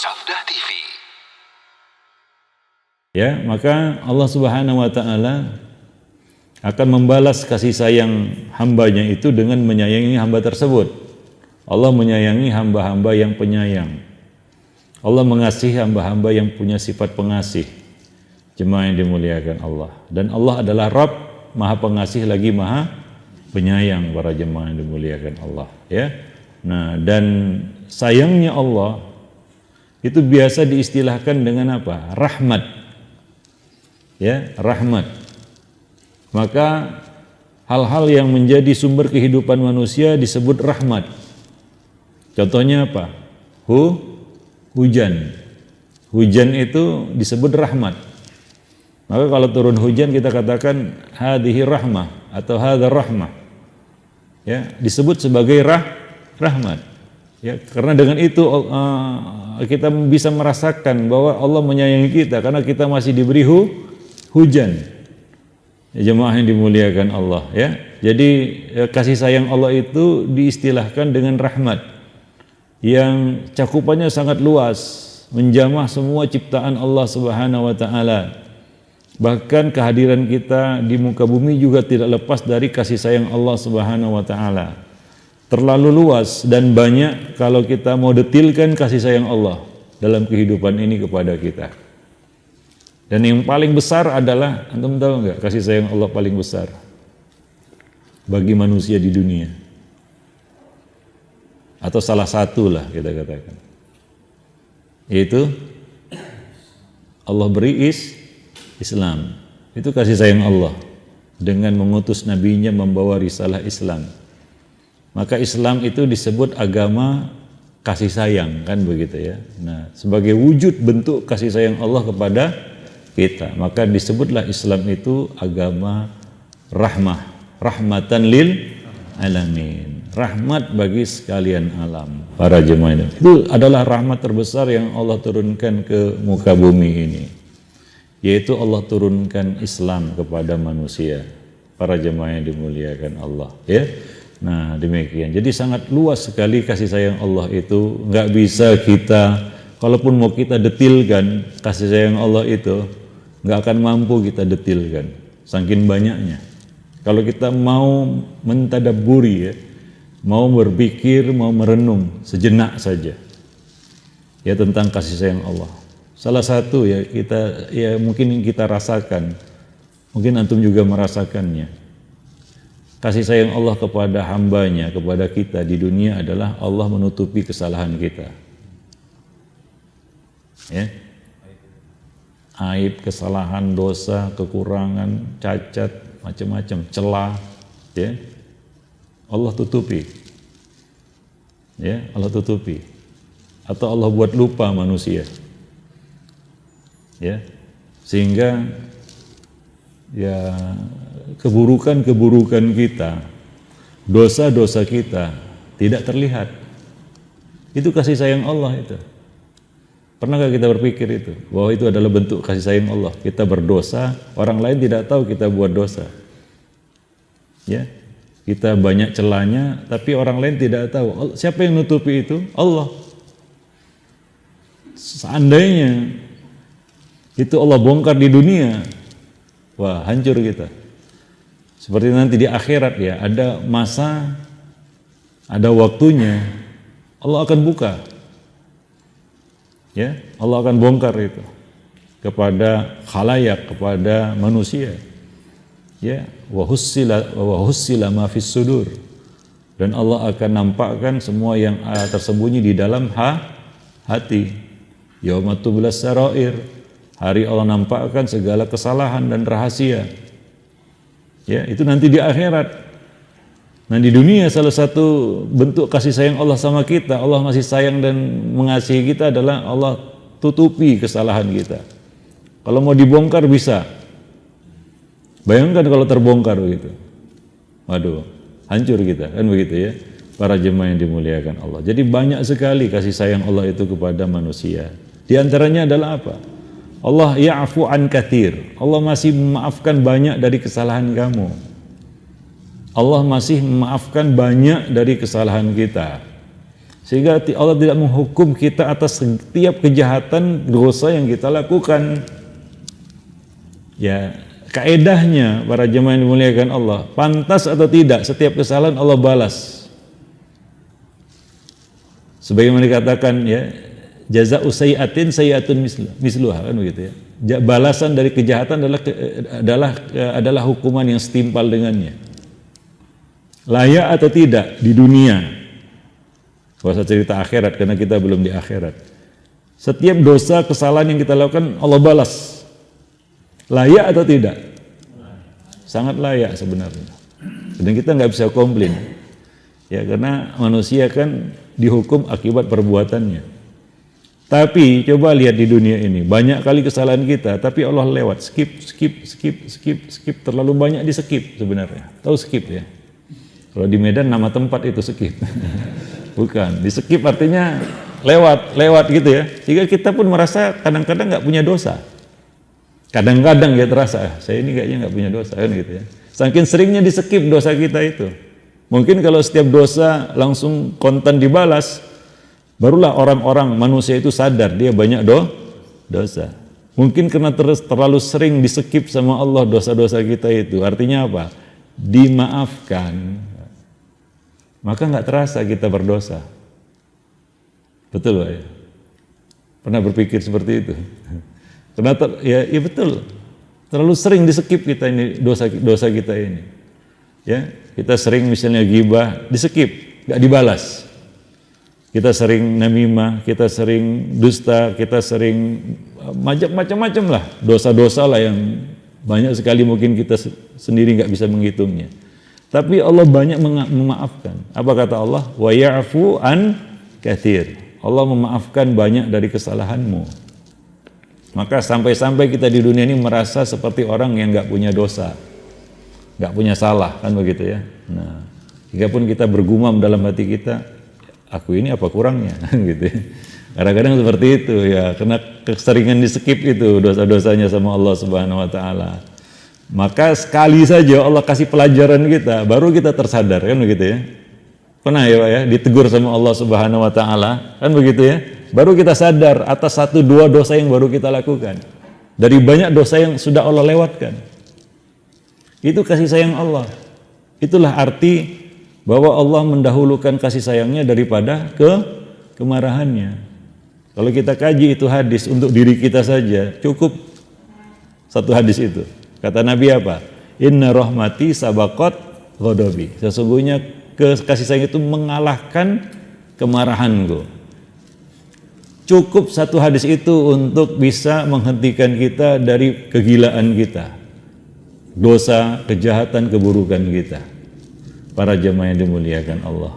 Sabda TV. Ya, maka Allah Subhanahu wa taala akan membalas kasih sayang hambanya itu dengan menyayangi hamba tersebut. Allah menyayangi hamba-hamba yang penyayang. Allah mengasihi hamba-hamba yang punya sifat pengasih. Jemaah yang dimuliakan Allah. Dan Allah adalah Rabb, Maha Pengasih lagi Maha Penyayang, para jemaah yang dimuliakan Allah. Ya. Nah, dan sayangnya Allah itu biasa diistilahkan dengan apa? Rahmat. Ya, rahmat. Maka hal-hal yang menjadi sumber kehidupan manusia disebut rahmat. Contohnya apa? Hujan. Hujan itu disebut rahmat. Maka kalau turun hujan kita katakan hadhihi rahmah atau hadza rahmah. Ya, disebut sebagai rahmat. Ya, karena dengan itu kita bisa merasakan bahwa Allah menyayangi kita karena kita masih diberi hujan. Ya, jemaah yang dimuliakan Allah, ya. Jadi kasih sayang Allah itu diistilahkan dengan rahmat yang cakupannya sangat luas, menjamah semua ciptaan Allah Subhanahu wa taala. Bahkan kehadiran kita di muka bumi juga tidak lepas dari kasih sayang Allah Subhanahu wa taala. Terlalu luas dan banyak kalau kita mau detilkan kasih sayang Allah dalam kehidupan ini kepada kita. Dan yang paling besar adalah, antum tahu enggak kasih sayang Allah paling besar bagi manusia di dunia? Atau salah satu lah kita katakan. Yaitu Allah beri Islam. Itu kasih sayang Allah dengan mengutus nabinya membawa risalah Islam. Maka Islam itu disebut agama kasih sayang, kan begitu ya. Nah, sebagai wujud bentuk kasih sayang Allah kepada kita, maka disebutlah Islam itu agama rahmah, rahmatan lil alamin, rahmat bagi sekalian alam. Para jemaah itu adalah rahmat terbesar yang Allah turunkan ke muka bumi ini, yaitu Allah turunkan Islam kepada manusia. Para jemaah yang dimuliakan Allah, ya. Nah, demikian. Jadi sangat luas sekali kasih sayang Allah itu, nggak bisa kita, kalaupun mau kita detilkan kasih sayang Allah itu, nggak akan mampu kita detilkan, saking banyaknya. Kalau kita mau mentadabburi, ya, mau berpikir, mau merenung sejenak saja, ya, tentang kasih sayang Allah. Salah satu ya kita, ya mungkin kita rasakan, mungkin antum juga merasakannya. Kasih sayang Allah kepada hambanya, kepada kita di dunia adalah Allah menutupi kesalahan kita. Ya. Aib, kesalahan, dosa, kekurangan, cacat, macam-macam, celah, ya. Allah tutupi. Ya, Allah tutupi. Atau Allah buat lupa manusia. Ya. Sehingga ya keburukan-keburukan kita, dosa-dosa kita tidak terlihat. Itu kasih sayang Allah itu. Pernahkah kita berpikir itu? Bahwa itu adalah bentuk kasih sayang Allah. Kita berdosa, orang lain tidak tahu kita buat dosa. Ya, kita banyak celahnya, tapi orang lain tidak tahu. Siapa yang nutupi itu? Allah. Seandainya itu Allah bongkar di dunia, wah, hancur kita. Seperti nanti di akhirat ya, ada masa, ada waktunya, Allah akan buka. Ya, Allah akan bongkar itu kepada khalayak, kepada manusia. Ya, wa hussila ma fis sudur. Dan Allah akan nampakkan semua yang tersembunyi di dalam hati. Yauma tublas sarair. Hari Allah nampakkan segala kesalahan dan rahasia. Ya, itu nanti di akhirat. Nah, di dunia salah satu bentuk kasih sayang Allah sama kita, Allah masih sayang dan mengasihi kita adalah Allah tutupi kesalahan kita. Kalau mau dibongkar bisa. Bayangkan kalau terbongkar begitu. Waduh, hancur kita, kan begitu ya. Para jemaah yang dimuliakan Allah. Jadi banyak sekali kasih sayang Allah itu kepada manusia. Di antaranya adalah apa? Allah ya'fu an katsir. Allah masih memaafkan banyak dari kesalahan kamu. Allah masih memaafkan banyak dari kesalahan kita. Sehingga Allah tidak menghukum kita atas setiap kejahatan dosa yang kita lakukan. Ya, kaedahnya para jemaah yang dimuliakan Allah, pantas atau tidak setiap kesalahan Allah balas. Sebagaimana dikatakan ya, jazaa'u sayyi'atin sayyi'atun misluha, kan begitu ya. Balasan dari kejahatan adalah hukuman yang setimpal dengannya. Layak atau tidak di dunia. Kalau saya cerita akhirat, karena kita belum di akhirat. Setiap dosa, kesalahan yang kita lakukan Allah balas. Layak atau tidak? Sangat layak sebenarnya. Dan kita nggak bisa komplain. Ya, karena manusia kan dihukum akibat perbuatannya. Tapi coba lihat di dunia ini, banyak kali kesalahan kita, tapi Allah lewat, skip, terlalu banyak di skip sebenarnya. Tahu skip ya? Kalau di Medan nama tempat itu skip. Bukan, di skip artinya lewat gitu ya. Sehingga kita pun merasa kadang-kadang nggak punya dosa. Kadang-kadang ya terasa, saya ini kayaknya nggak punya dosa kan gitu ya. Saking seringnya di skip dosa kita itu. Mungkin kalau setiap dosa langsung kontan dibalas, barulah orang-orang manusia itu sadar dia banyak dosa. Mungkin karena terlalu sering di skip sama Allah dosa-dosa kita itu. Artinya apa? Dimaafkan. Maka nggak terasa kita berdosa. Betul Pak ya? Pernah berpikir seperti itu? Karena ya betul. Terlalu sering di-skip kita ini dosa kita ini. Ya, kita sering misalnya ghibah, di-skip, nggak dibalas. Kita sering namimah, kita sering dusta, kita sering macam-macam lah, dosa-dosa lah yang banyak sekali mungkin kita sendiri nggak bisa menghitungnya. Tapi Allah banyak memaafkan. Apa kata Allah? Wa ya'fu an katsir. Allah memaafkan banyak dari kesalahanmu. Maka sampai-sampai kita di dunia ini merasa seperti orang yang nggak punya dosa, nggak punya salah, kan begitu ya. Nah, jika pun kita bergumam dalam hati kita, aku ini apa kurangnya, gitu. Kadang-kadang seperti itu ya, karena keseringan di skip itu dosa-dosanya sama Allah Subhanahu Wa Taala. Maka sekali saja Allah kasih pelajaran kita, baru kita tersadar, kan begitu ya. Pernah ya Pak ya, ditegur sama Allah Subhanahu Wa Taala, kan begitu ya. Baru kita sadar atas 1-2 dosa yang baru kita lakukan. Dari banyak dosa yang sudah Allah lewatkan. Itu kasih sayang Allah. Itulah arti bahwa Allah mendahulukan kasih sayangnya daripada kemarahannya. Kalau kita kaji itu hadis untuk diri kita saja, cukup satu hadis itu. Kata Nabi apa? Inna rahmati sabaqat ghadabi. Sesungguhnya kasih sayang itu mengalahkan kemarahanku. Cukup satu hadis itu untuk bisa menghentikan kita dari kegilaan kita, dosa, kejahatan, keburukan kita. Para jemaah yang dimuliakan Allah.